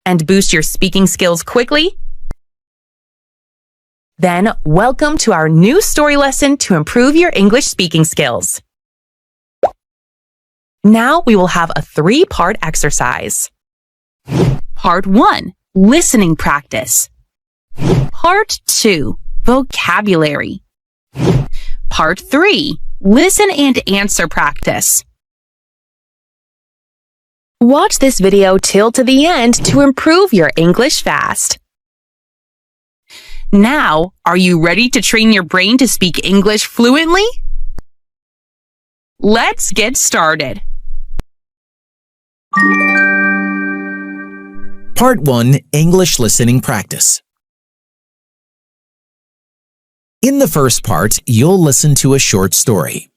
and boost your speaking skills quickly? Then welcome to our new story lesson to improve your English speaking skills. Now we will have a 3-part exercise. Part 1, listening practice. Part 2, vocabulary. Part 3, listen and answer practice. Watch this video till to the end to improve your English fast. Now, are you ready to train your brain to speak English fluently? Let's get started. Part 1, English Listening Practice. In the first part, you'll listen to a short story.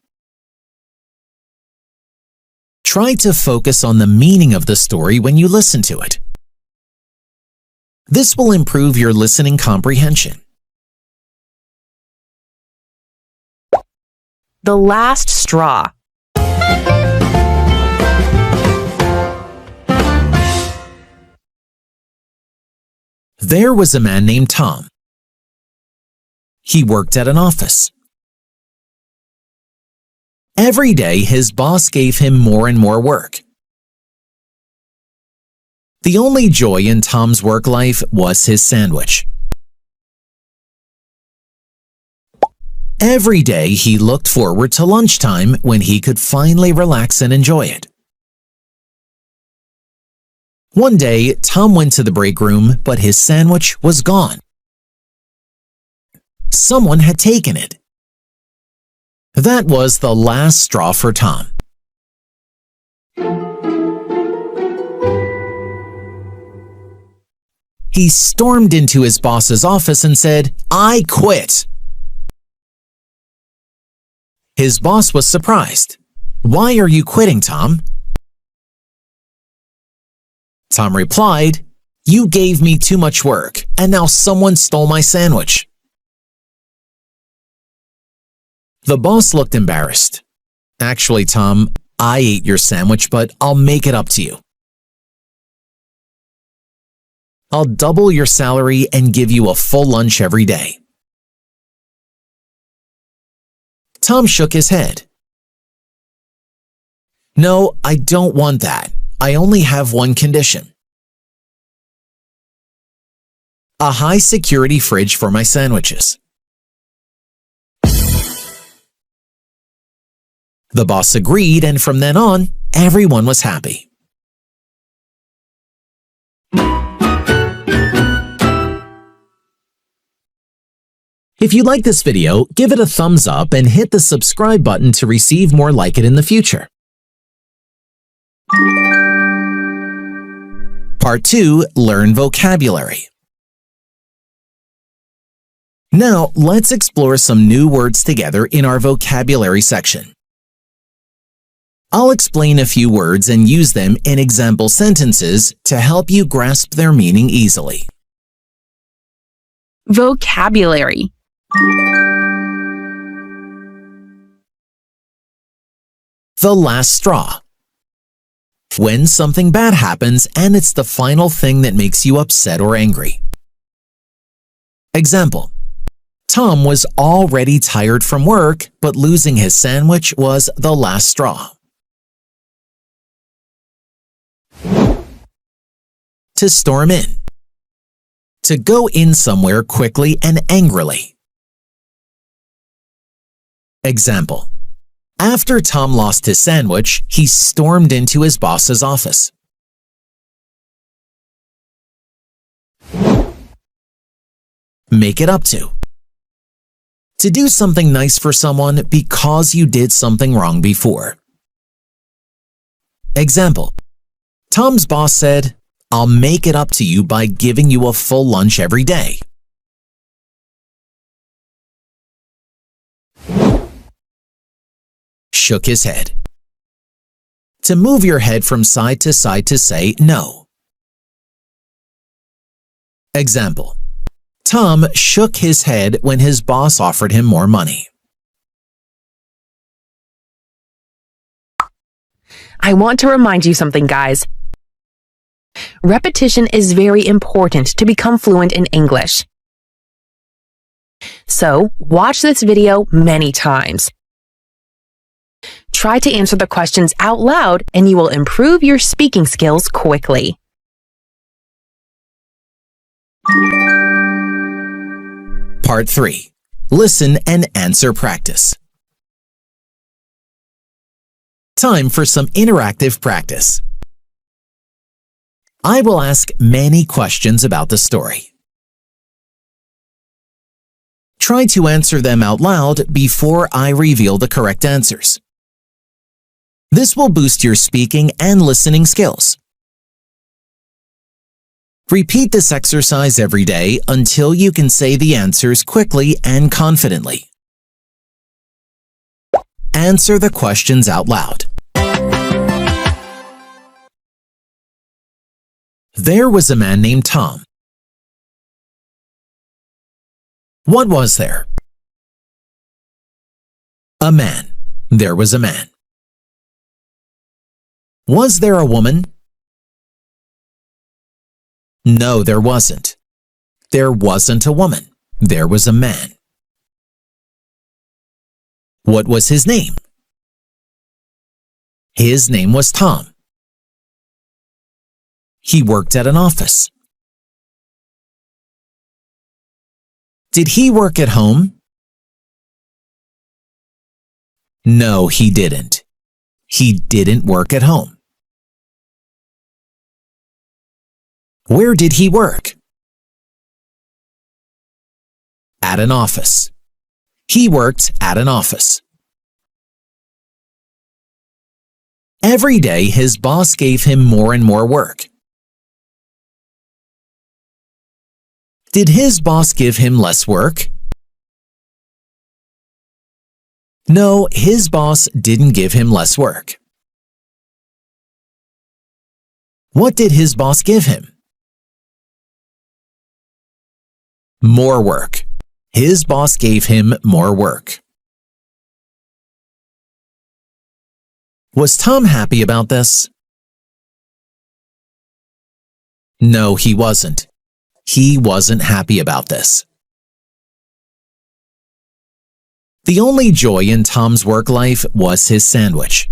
Try to focus on the meaning of the story when you listen to it. This will improve your listening comprehension. The last straw. There was a man named Tom. He worked at an office. Every day, his boss gave him more and more work. The only joy in Tom's work life was his sandwich. Every day, he looked forward to lunchtime when he could finally relax and enjoy it. One day, Tom went to the break room, but his sandwich was gone. Someone had taken it. That was the last straw for Tom. He stormed into his boss's office and said, "I quit." His boss was surprised. "Why are you quitting, Tom?" Tom replied, "You gave me too much work, and now someone stole my sandwich." The boss looked embarrassed. "Actually, Tom, I ate your sandwich, but I'll make it up to you. I'll double your salary and give you a full lunch every day." Tom shook his head. "No, I don't want that. I only have one condition. A high-security fridge for my sandwiches." The boss agreed, and from then on, everyone was happy. If you like this video, give it a thumbs up and hit the subscribe button to receive more like it in the future. Part 2, Learn Vocabulary. Now, let's explore some new words together in our vocabulary section. I'll explain a few words and use them in example sentences to help you grasp their meaning easily. Vocabulary. The last straw. When something bad happens and it's the final thing that makes you upset or angry. Example: Tom was already tired from work, but losing his sandwich was the last straw. To storm in. To go in somewhere quickly and angrily. Example: after Tom lost his sandwich, he stormed into his boss's office. Make it up to. To do something nice for someone because you did something wrong before. Example: Tom's boss said, "I'll make it up to you by giving you a full lunch every day." Shook his head. To move your head from side to say no. Example: Tom shook his head when his boss offered him more money. I want to remind you something, guys. Repetition is very important to become fluent in English. So, watch this video many times. Try to answer the questions out loud and you will improve your speaking skills quickly. Part 3. Listen and answer practice. Time for some interactive practice. I will ask many questions about the story. Try to answer them out loud before I reveal the correct answers. This will boost your speaking and listening skills. Repeat this exercise every day until you can say the answers quickly and confidently. Answer the questions out loud. There was a man named Tom. What was there? A man. There was a man. Was there a woman? No, there wasn't. There wasn't a woman. There was a man. What was his name? His name was Tom. He worked at an office. Did he work at home? No, he didn't. He didn't work at home. Where did he work? At an office. He worked at an office. Every day, his boss gave him more and more work. Did his boss give him less work? No, his boss didn't give him less work. What did his boss give him? More work. His boss gave him more work. Was Tom happy about this? No, he wasn't. He wasn't happy about this. The only joy in Tom's work life was his sandwich.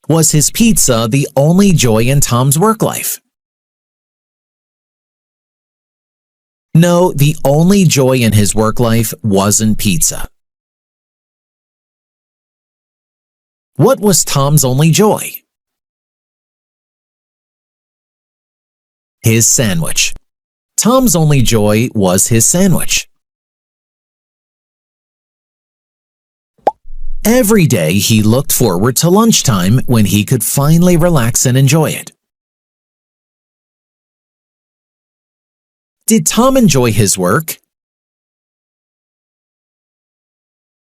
Was his pizza the only joy in Tom's work life? No, the only joy in his work life wasn't pizza. What was Tom's only joy? His sandwich. Tom's only joy was his sandwich. Every day he looked forward to lunchtime when he could finally relax and enjoy it. Did Tom enjoy his work?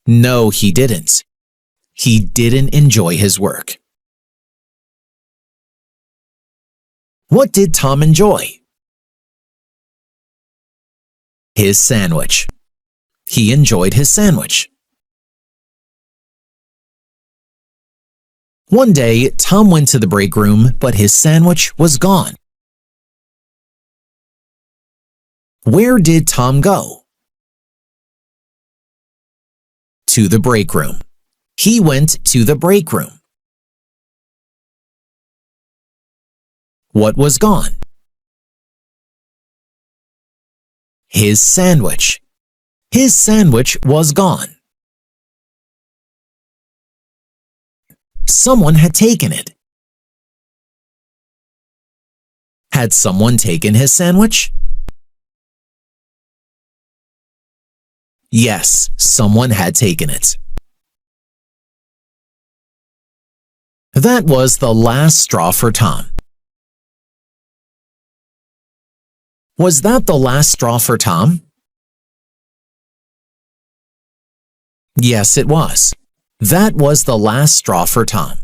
No, he didn't. He didn't enjoy his work. What did Tom enjoy? His sandwich. He enjoyed his sandwich. One day, Tom went to the break room, but his sandwich was gone. Where did Tom go? To the break room. He went to the break room. What was gone? His sandwich. His sandwich was gone. Someone had taken it. Had someone taken his sandwich? Yes, someone had taken it. That was the last straw for Tom. Was that the last straw for Tom? Yes, it was. That was the last straw for Tom.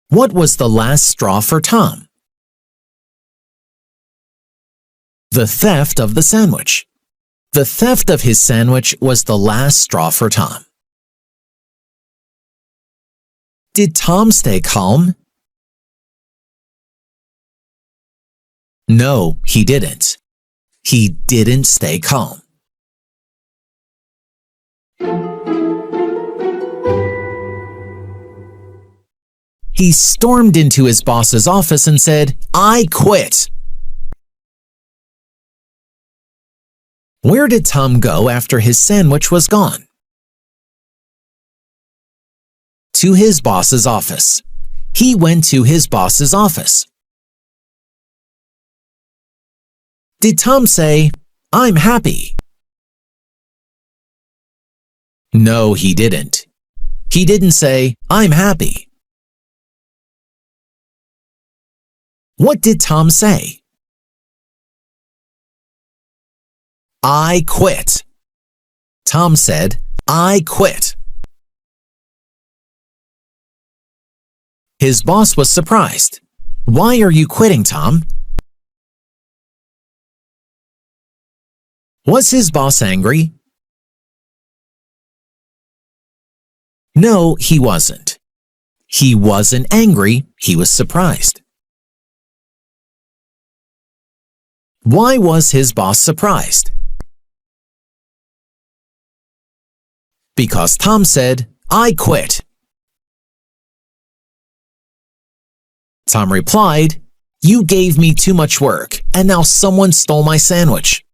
What was the last straw for Tom? The theft of the sandwich. The theft of his sandwich was the last straw for Tom. Did Tom stay calm? No, he didn't. He didn't stay calm. He stormed into his boss's office and said, "I quit." Where did Tom go after his sandwich was gone? To his boss's office. He went to his boss's office. Did Tom say, "I'm happy"? No, he didn't. He didn't say, "I'm happy." What did Tom say? "I quit." Tom said, "I quit." His boss was surprised. "Why are you quitting, Tom?" Was his boss angry? No, he wasn't. He wasn't angry, he was surprised. Why was his boss surprised? Because Tom said, "I quit." Tom replied, "You gave me too much work, and now someone stole my sandwich."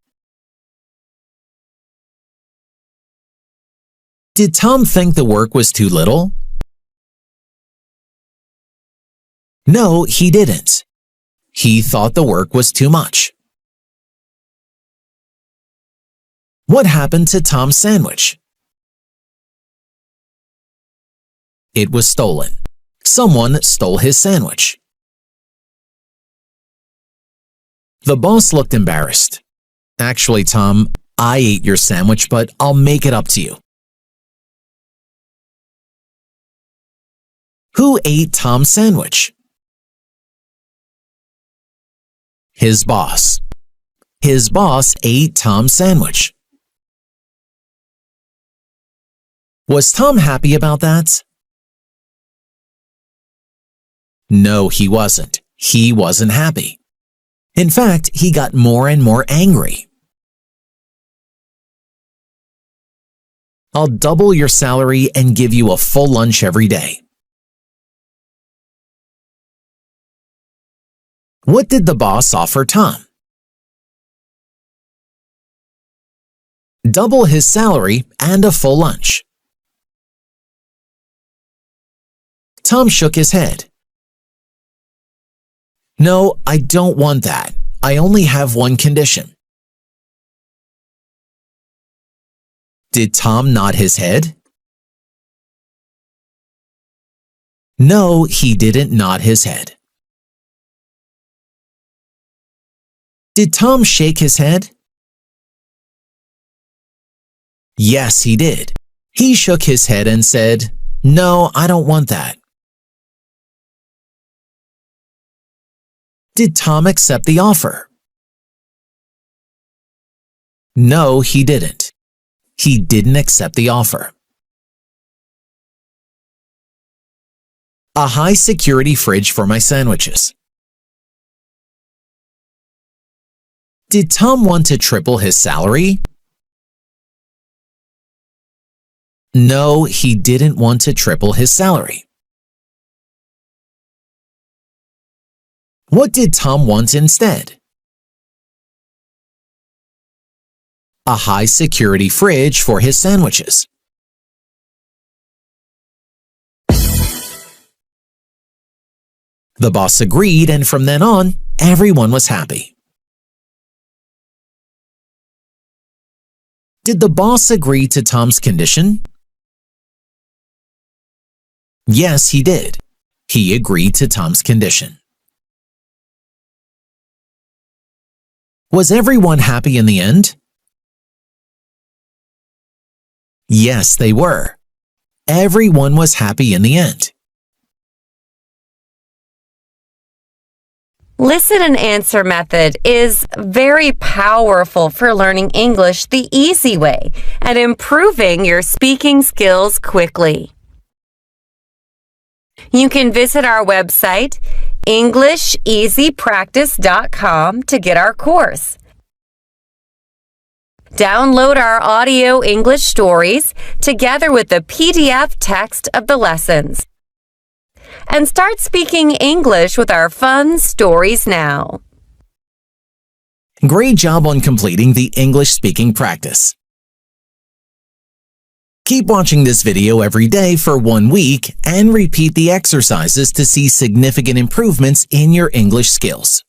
Did Tom think the work was too little? No, he didn't. He thought the work was too much. What happened to Tom's sandwich? It was stolen. Someone stole his sandwich. The boss looked embarrassed. "Actually, Tom, I ate your sandwich, but I'll make it up to you." Who ate Tom's sandwich? His boss. His boss ate Tom's sandwich. Was Tom happy about that? No, he wasn't. He wasn't happy. In fact, he got more and more angry. "I'll double your salary and give you a full lunch every day." What did the boss offer Tom? Double his salary and a full lunch. Tom shook his head. "No, I don't want that. I only have one condition." Did Tom nod his head? No, he didn't nod his head. Did Tom shake his head? Yes, he did. He shook his head and said, "No, I don't want that." Did Tom accept the offer? No, he didn't. He didn't accept the offer. A high-security fridge for my sandwiches. Did Tom want to triple his salary? No, he didn't want to triple his salary. What did Tom want instead? A high-security fridge for his sandwiches. The boss agreed, and from then on, everyone was happy. Did the boss agree to Tom's condition? Yes, he did. He agreed to Tom's condition. Was everyone happy in the end? Yes, they were. Everyone was happy in the end. Listen and answer method is very powerful for learning English the easy way and improving your speaking skills quickly. You can visit our website, EnglishEasyPractice.com, to get our course. Download our audio English stories together with the PDF text of the lessons. And start speaking English with our fun stories now. Great job on completing the English speaking practice. Keep watching this video every day for 1 week and repeat the exercises to see significant improvements in your English skills.